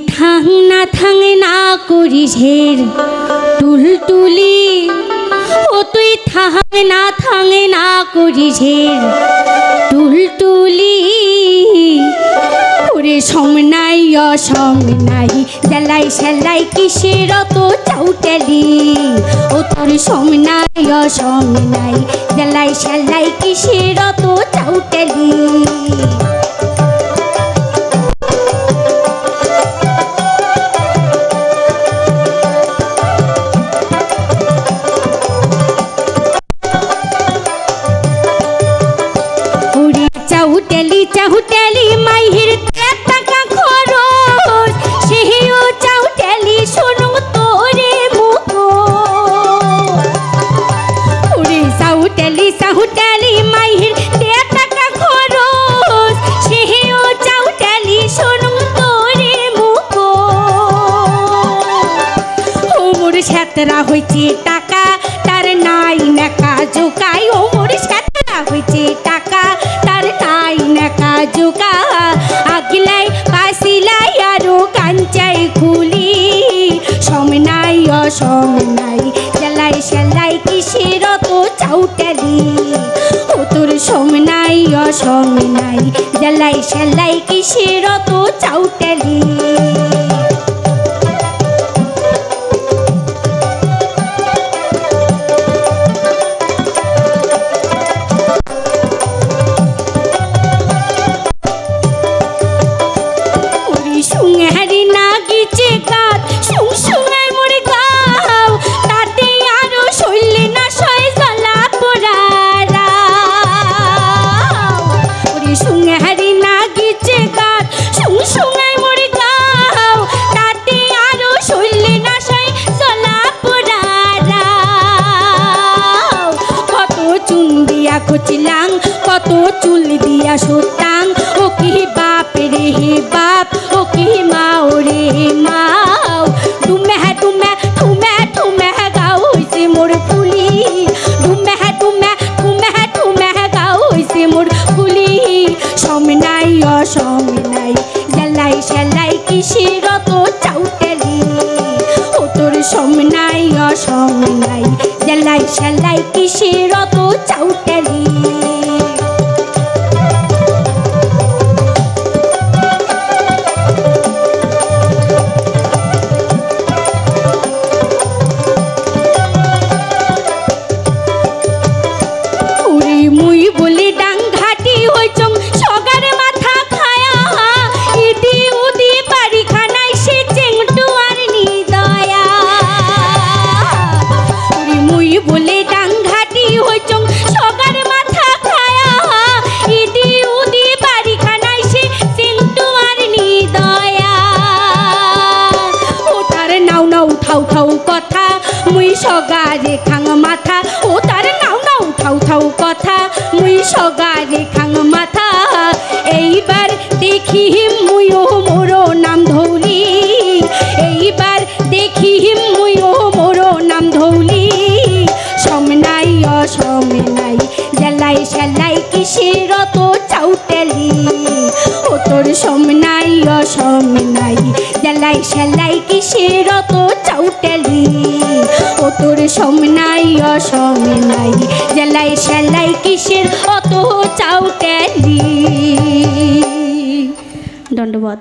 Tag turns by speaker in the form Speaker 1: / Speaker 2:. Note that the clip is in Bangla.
Speaker 1: থাং না করিস হের টুলটুলি, ও তুই থাং না করিস হের টুলটুলি। ওরে সম নাই অসম নাই, জেলাই সেলাই কিসের অত চাউটালি। ও তোর সম নাই অসম নাই, জেলাই সেলাই কিসের অত চাউটালি। চাউটালি মাইহির টাকা খরচ, সেও চাউটালি শোনো তোরে মুখ। ওরে চাউটালি মাইহির টাকা খরচ, সেও চাউটালি শোনো তোরে মুখ। ও মোর সেতরা হইছে টাকা তার নাই নাকা জোকাই। ও মোর সেতরা হইছে টাকা তার নাই নাকা জোকা। আগলাই পাশিলাই আরো কাঞ্চাই খুলি, সম নাই অসম নাই, জেলাই সেলাই কিসের অত চাউটালি। ও তোর সম নাই অসম নাই, জেলাই সেলাই কিসের অত চাউটালি। খুচলাং কত চুল দিয়া সুতাং। ও কি বাপ রে হে বাপ, ও কি মাও রে মাও। ডুমে ডুমে ঠুমে ঠুমে গাও হইছে মোর ফুলি। ডুমে ডুমে ঠুমে ঠুমে গাও হইছে মোর ফুলি। সম নাই অসম নাই, জেলাই সেলাই কিসের অত চাউটালি। ও তোর সম নাই অসম নাই, জেলাই সেলাই কিসের অত চাউটালি। মুই বলি ডাংঘাটি হইচং সগার মাথা খায়া। ইদি উদি বাড়ি খানাই সে চেংটু আর নিদয়া। মুই বলি ডাংঘাটি হইচং সগার মাথা খায়া। ইদি উদি বাড়ি খানাই সে চেংটু আর নিদয়া। ও তার নাও নাও ঠাউ ঠাউ কথা, মুই সগারে খাং মাথা। ও তার নাও নাও ঠাউ ঠাউ কথা, মুই সগারে খাং মাথা। এইবার দেখি মুইও মোর নাম ধৌলি। এইবার দেখি মুইও মোর নাম ধৌলি। সম নাই অসম নাই, জেলাই সেলাই কিসের অত চাউটালি। ও তোর সম নাই অসম নাই, জেলাই সেলাই কিসের অত চাউটালি। ও তোর সম নাই অসম নাই, জেলাই সেলাই কিসের অত চাউটালি। ধন্যবাদ।